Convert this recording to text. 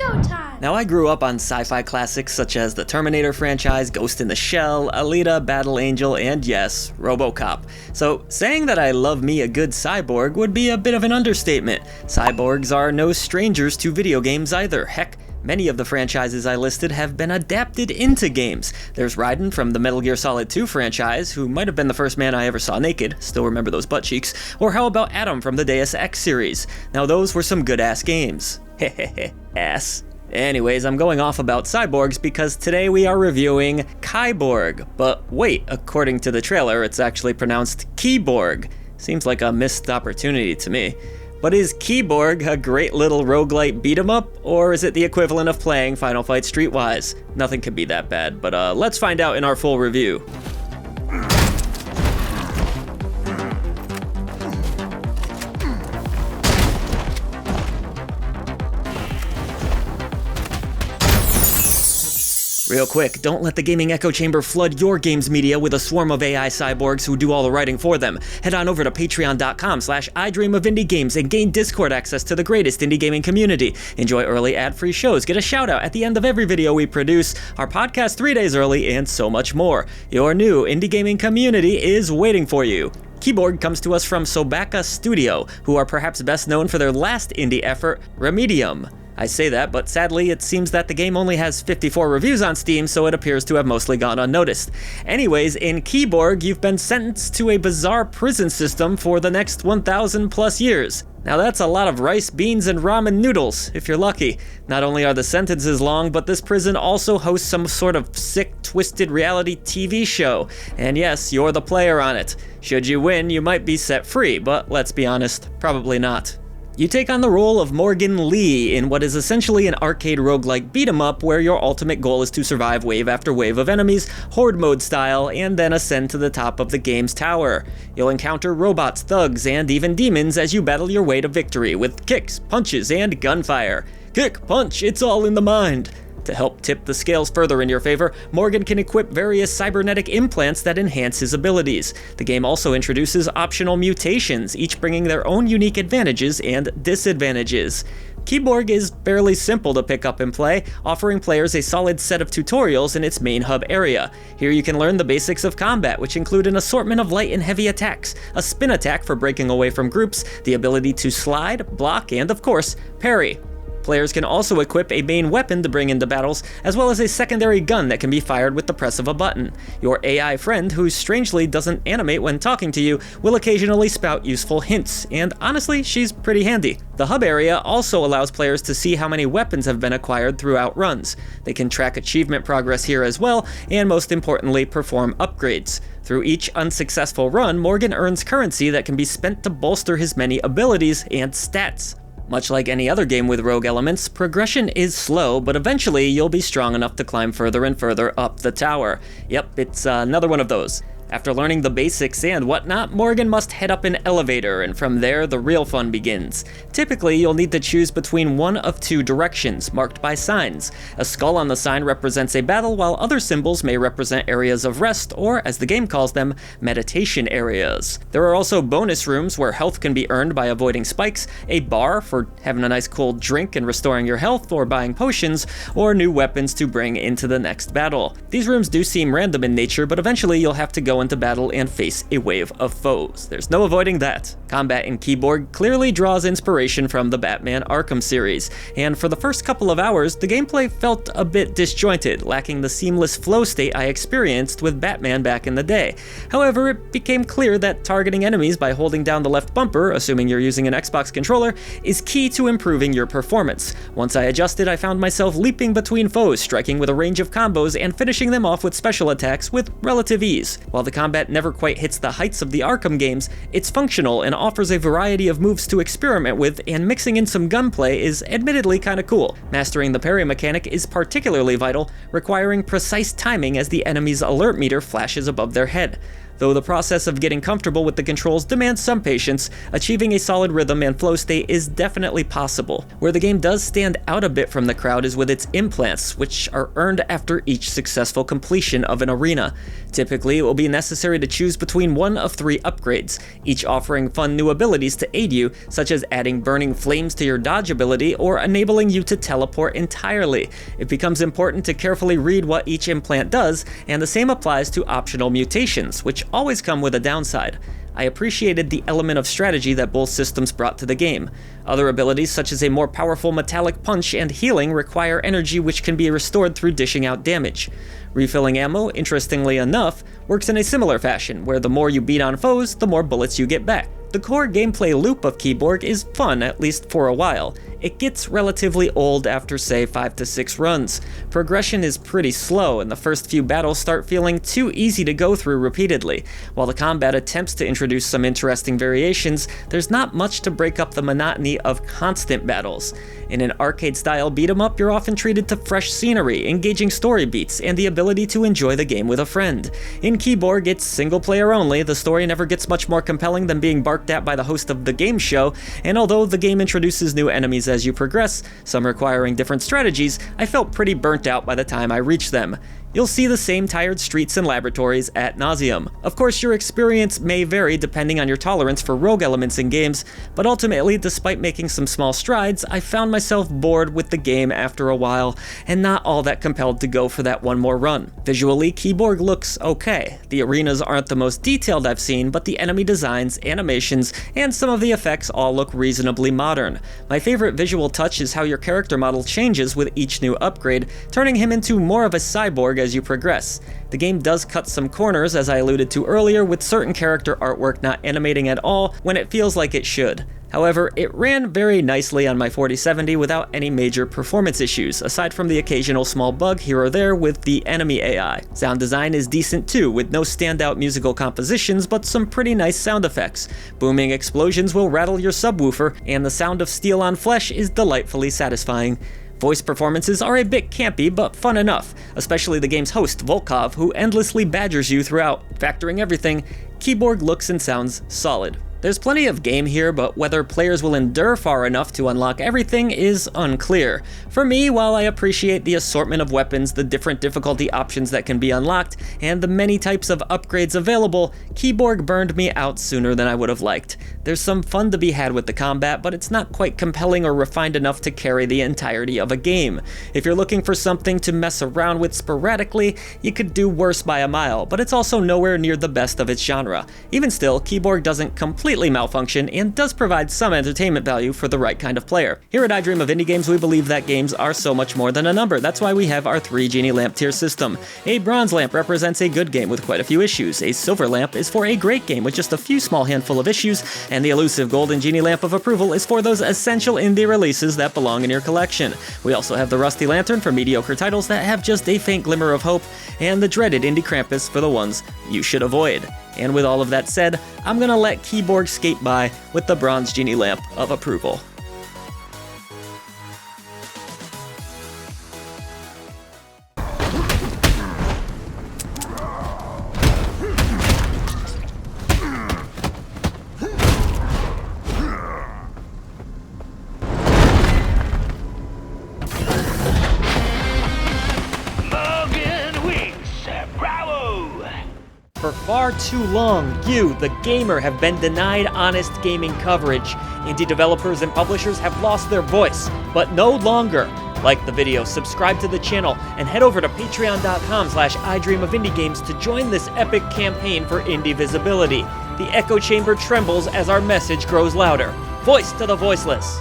Echo time! Now, I grew up on sci-fi classics such as the Terminator franchise, Ghost in the Shell, Alita, Battle Angel, and yes, RoboCop. So, saying that I love me a good cyborg would be a bit of an understatement. Cyborgs are no strangers to video games either. Heck, many of the franchises I listed have been adapted into games. There's Raiden from the Metal Gear Solid 2 franchise, who might have been the first man I ever saw naked, still remember those butt cheeks, or how about Adam from the Deus Ex series? Now those were some good-ass games. Hehehe, ass. Anyways, I'm going off about cyborgs because today we are reviewing KIBORG. But wait, according to the trailer, it's actually pronounced KIBORG. Seems like a missed opportunity to me. But is KIBORG a great little roguelite beat-em-up, or is it the equivalent of playing Final Fight Streetwise? Nothing could be that bad, but let's find out in our full review. Real quick, don't let the gaming echo chamber flood your games media with a swarm of AI cyborgs who do all the writing for them. Head on over to patreon.com/idreamofindiegames and gain Discord access to the greatest indie gaming community. Enjoy early ad-free shows, get a shout out at the end of every video we produce, our podcast 3 days early, and so much more. Your new indie gaming community is waiting for you. KIBORG comes to us from Sobaka Studio, who are perhaps best known for their last indie effort, Remedium. I say that, but sadly it seems that the game only has 54 reviews on Steam, so it appears to have mostly gone unnoticed. Anyways, in KIBORG, you've been sentenced to a bizarre prison system for the next 1,000 plus years. Now that's a lot of rice, beans, and ramen noodles, if you're lucky. Not only are the sentences long, but this prison also hosts some sort of sick, twisted reality TV show. And yes, you're the player on it. Should you win, you might be set free, but let's be honest, probably not. You take on the role of Morgan Lee in what is essentially an arcade roguelike beat-em-up where your ultimate goal is to survive wave after wave of enemies, horde mode style, and then ascend to the top of the game's tower. You'll encounter robots, thugs, and even demons as you battle your way to victory with kicks, punches, and gunfire. Kick, punch, it's all in the mind. To help tip the scales further in your favor, Morgan can equip various cybernetic implants that enhance his abilities. The game also introduces optional mutations, each bringing their own unique advantages and disadvantages. KIBORG is fairly simple to pick up and play, offering players a solid set of tutorials in its main hub area. Here you can learn the basics of combat, which include an assortment of light and heavy attacks, a spin attack for breaking away from groups, the ability to slide, block, and of course, parry. Players can also equip a main weapon to bring into battles, as well as a secondary gun that can be fired with the press of a button. Your AI friend, who strangely doesn't animate when talking to you, will occasionally spout useful hints, and honestly, she's pretty handy. The hub area also allows players to see how many weapons have been acquired throughout runs. They can track achievement progress here as well, and most importantly, perform upgrades. Through each unsuccessful run, Morgan earns currency that can be spent to bolster his many abilities and stats. Much like any other game with rogue elements, progression is slow, but eventually you'll be strong enough to climb further and further up the tower. Yep, it's another one of those. After learning the basics and whatnot, Morgan must head up an elevator, and from there, the real fun begins. Typically, you'll need to choose between one of two directions, marked by signs. A skull on the sign represents a battle, while other symbols may represent areas of rest, or, as the game calls them, meditation areas. There are also bonus rooms where health can be earned by avoiding spikes, a bar for having a nice cold drink and restoring your health, or buying potions, or new weapons to bring into the next battle. These rooms do seem random in nature, but eventually you'll have to go into battle and face a wave of foes. There's no avoiding that. Combat in KIBORG clearly draws inspiration from the Batman Arkham series, and for the first couple of hours, the gameplay felt a bit disjointed, lacking the seamless flow state I experienced with Batman back in the day. However, it became clear that targeting enemies by holding down the left bumper, assuming you're using an Xbox controller, is key to improving your performance. Once I adjusted, I found myself leaping between foes, striking with a range of combos, and finishing them off with special attacks with relative ease. While the combat never quite hits the heights of the Arkham games, it's functional and offers a variety of moves to experiment with, and mixing in some gunplay is admittedly kinda cool. Mastering the parry mechanic is particularly vital, requiring precise timing as the enemy's alert meter flashes above their head. Though the process of getting comfortable with the controls demands some patience, achieving a solid rhythm and flow state is definitely possible. Where the game does stand out a bit from the crowd is with its implants, which are earned after each successful completion of an arena. Typically, it will be necessary to choose between one of 3 upgrades, each offering fun new abilities to aid you, such as adding burning flames to your dodge ability or enabling you to teleport entirely. It becomes important to carefully read what each implant does, and the same applies to optional mutations, which always come with a downside. I appreciated the element of strategy that both systems brought to the game. Other abilities, such as a more powerful metallic punch and healing, require energy which can be restored through dishing out damage. Refilling ammo, interestingly enough, works in a similar fashion, where the more you beat on foes, the more bullets you get back. The core gameplay loop of KIBORG is fun, at least for a while. It gets relatively old after, say, 5 to 6 runs. Progression is pretty slow, and the first few battles start feeling too easy to go through repeatedly. While the combat attempts to introduce some interesting variations, there's not much to break up the monotony of constant battles. In an arcade-style beat-em-up, you're often treated to fresh scenery, engaging story beats, and the ability to enjoy the game with a friend. In KIBORG, it's single-player only. The story never gets much more compelling than being barked at by the host of the game show, and although the game introduces new enemies as you progress, some requiring different strategies, I felt pretty burnt out by the time I reached them. You'll see the same tired streets and laboratories ad nauseum. Of course, your experience may vary depending on your tolerance for rogue elements in games, but ultimately, despite making some small strides, I found myself bored with the game after a while, and not all that compelled to go for that one more run. Visually, KIBORG looks okay. The arenas aren't the most detailed I've seen, but the enemy designs, animations, and some of the effects all look reasonably modern. My favorite visual touch is how your character model changes with each new upgrade, turning him into more of a cyborg as you progress. The game does cut some corners, as I alluded to earlier, with certain character artwork not animating at all when it feels like it should. However, it ran very nicely on my 4070 without any major performance issues, aside from the occasional small bug here or there with the enemy AI. Sound design is decent too, with no standout musical compositions, but some pretty nice sound effects. Booming explosions will rattle your subwoofer, and the sound of steel on flesh is delightfully satisfying. Voice performances are a bit campy, but fun enough, especially the game's host, Volkov, who endlessly badgers you throughout. Factoring everything, KIBORG looks and sounds solid. There's plenty of game here, but whether players will endure far enough to unlock everything is unclear. For me, while I appreciate the assortment of weapons, the different difficulty options that can be unlocked, and the many types of upgrades available, KIBORG burned me out sooner than I would have liked. There's some fun to be had with the combat, but it's not quite compelling or refined enough to carry the entirety of a game. If you're looking for something to mess around with sporadically, you could do worse by a mile, but it's also nowhere near the best of its genre. Even still, KIBORG doesn't completely malfunction and does provide some entertainment value for the right kind of player. Here at I Dream of Indie Games, we believe that games are so much more than a number. That's why we have our 3 Genie Lamp tier system. A bronze lamp represents a good game with quite a few issues. A silver lamp is for a great game with just a few small handful of issues, and the elusive golden Genie Lamp of approval is for those essential indie releases that belong in your collection. We also have the rusty lantern for mediocre titles that have just a faint glimmer of hope, and the dreaded Indie Krampus for the ones you should avoid. And with all of that said, I'm gonna let KIBORG skate by with the bronze Genie Lamp of approval. For far too long, you, the gamer, have been denied honest gaming coverage. Indie developers and publishers have lost their voice, but no longer. Like the video, subscribe to the channel, and head over to patreon.com/idreamofindiegames to join this epic campaign for indie visibility. The echo chamber trembles as our message grows louder. Voice to the voiceless.